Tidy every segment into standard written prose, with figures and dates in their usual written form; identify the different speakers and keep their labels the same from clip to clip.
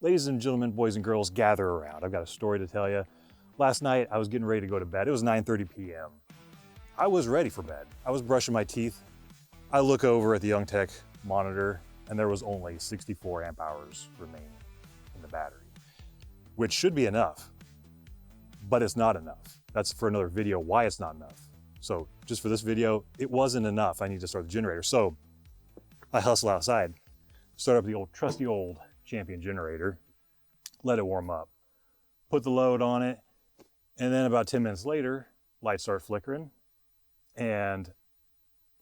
Speaker 1: Ladies and gentlemen, boys and girls, gather around. I've got a story to tell you. Last night, I was getting ready to go to bed. It was 9:30 p.m. I was ready for bed. I was brushing my teeth. I look over at the Youngtech monitor, and there was only 64 amp hours remaining in the battery, which should be enough, but it's not enough. That's for another video why it's not enough. So just for this video, it wasn't enough. I need to start the generator. So I hustle outside, start up the trusty old Champion generator, let it warm up, put the load on it, and then about 10 minutes later, lights start flickering, and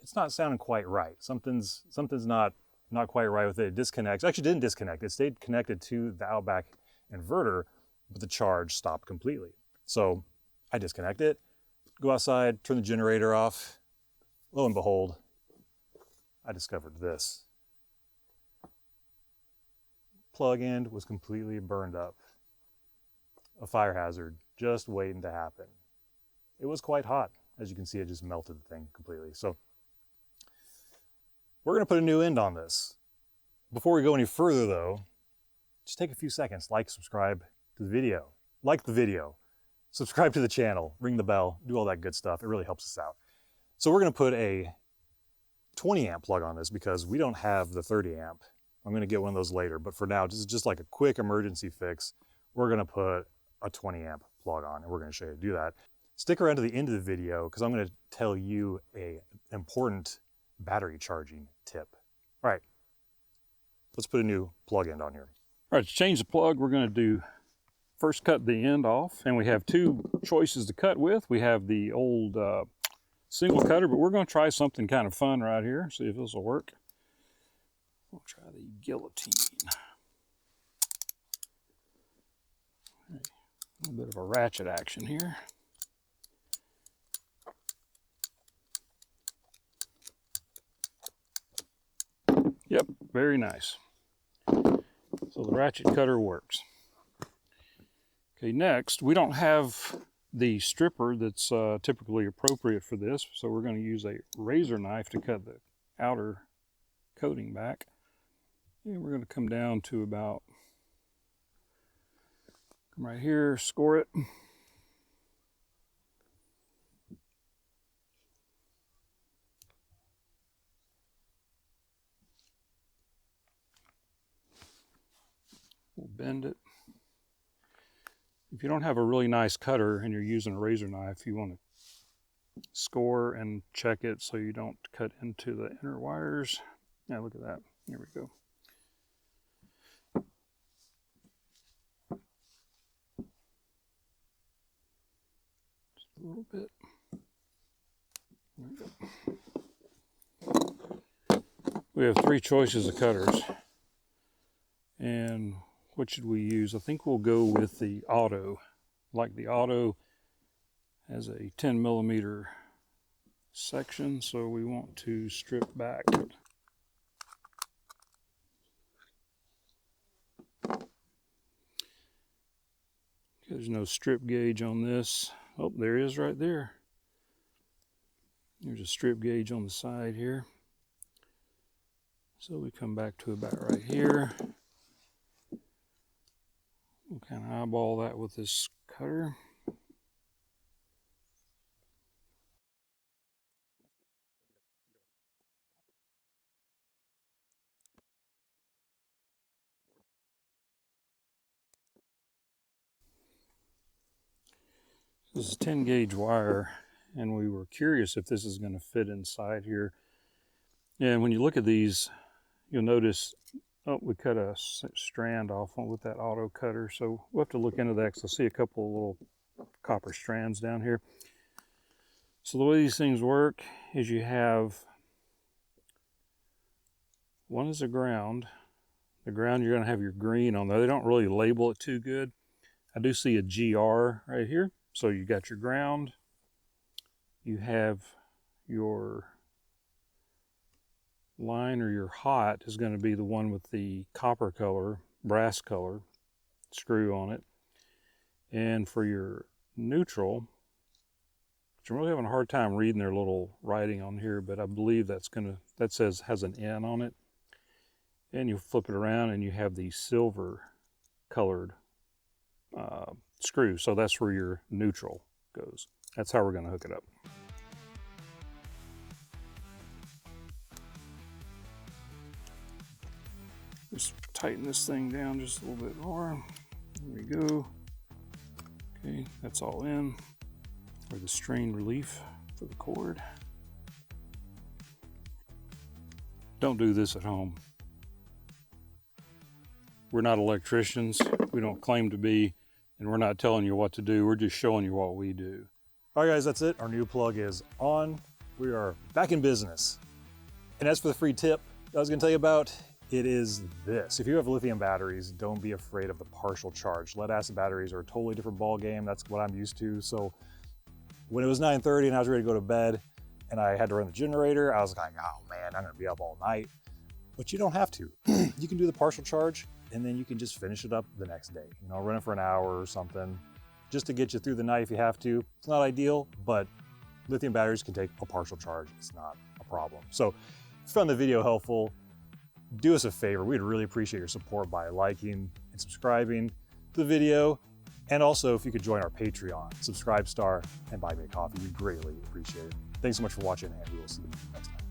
Speaker 1: it's not sounding quite right. Something's not quite right with it. It disconnects. Actually, it didn't disconnect. It stayed connected to the Outback inverter, but the charge stopped completely. So I disconnect it, go outside, turn the generator off. Lo and behold, I discovered this. Plug-in was completely burned up. A fire hazard just waiting to happen. It was quite hot. As you can see, it just melted the thing completely. So we're gonna put a new end on this. Before we go any further though, just take a few seconds, like, subscribe to the video. Like the video, subscribe to the channel, ring the bell, do all that good stuff. It really helps us out. So we're gonna put a 20 amp plug on this because we don't have the 30 amp. I'm gonna get one of those later, but for now, this is just like a quick emergency fix. We're gonna put a 20 amp plug on, and we're gonna show you how to do that. Stick around to the end of the video because I'm gonna tell you an important battery charging tip. All right, let's put a new plug end on here.
Speaker 2: All right, to change the plug, we're gonna do first cut the end off, and we have two choices to cut with. We have the old single cutter, but we're gonna try something kind of fun right here, see if this will work. We'll try the guillotine. A little bit of a ratchet action here. Yep, very nice. So the ratchet cutter works. Okay, next, we don't have the stripper that's typically appropriate for this, so we're going to use a razor knife to cut the outer coating back. And we're going to come down to about, come right here, score it. We'll bend it. If you don't have a really nice cutter and you're using a razor knife, you want to score and check it so you don't cut into the inner wires. Yeah, look at that. Here we go. Just a little bit. There we go. We have three choices of cutters. And what should we use? I think we'll go with the auto. Like the auto has a 10 millimeter section, so we want to strip back. There's no strip gauge on this. Oh, there is right there. There's a strip gauge on the side here. So we come back to about right here. We'll kind of eyeball that with this cutter. This is 10 gauge wire, and we were curious if this is going to fit inside here. And when you look at these, you'll notice, oh, we cut a strand off with that auto cutter. So we'll have to look into that because I see a couple of little copper strands down here. So the way these things work is you have, one is a ground. The ground, you're going to have your green on there. They don't really label it too good. I do see a GR right here. So you got your ground. You have your line, or your hot is going to be the one with the copper color, brass color screw on it. And for your neutral, which I'm really having a hard time reading their little writing on here, but I believe that says has an N on it. And you flip it around and you have the silver colored screw. So that's where your neutral goes. That's how we're going to hook it up. Just tighten this thing down just a little bit more. There we go. Okay, that's all in. For the strain relief for the cord. Don't do this at home. We're not electricians. We don't claim to be, and we're not telling you what to do. We're just showing you what we do.
Speaker 1: All right, guys, that's it. Our new plug is on. We are back in business. And as for the free tip I was gonna tell you about, it is this. If you have lithium batteries, don't be afraid of the partial charge. Lead acid batteries are a totally different ball game. That's what I'm used to. So when it was 9:30 and I was ready to go to bed and I had to run the generator, I was like, oh man, I'm gonna be up all night. But you don't have to. You can do the partial charge and then you can just finish it up the next day. You know, run it for an hour or something, just to get you through the night if you have to. It's not ideal, but lithium batteries can take a partial charge. It's not a problem. So if you found the video helpful, do us a favor. We'd really appreciate your support by liking and subscribing to the video. And also, if you could join our Patreon, subscribe star, and buy me a coffee, we'd greatly appreciate it. Thanks so much for watching, and we will see you next time.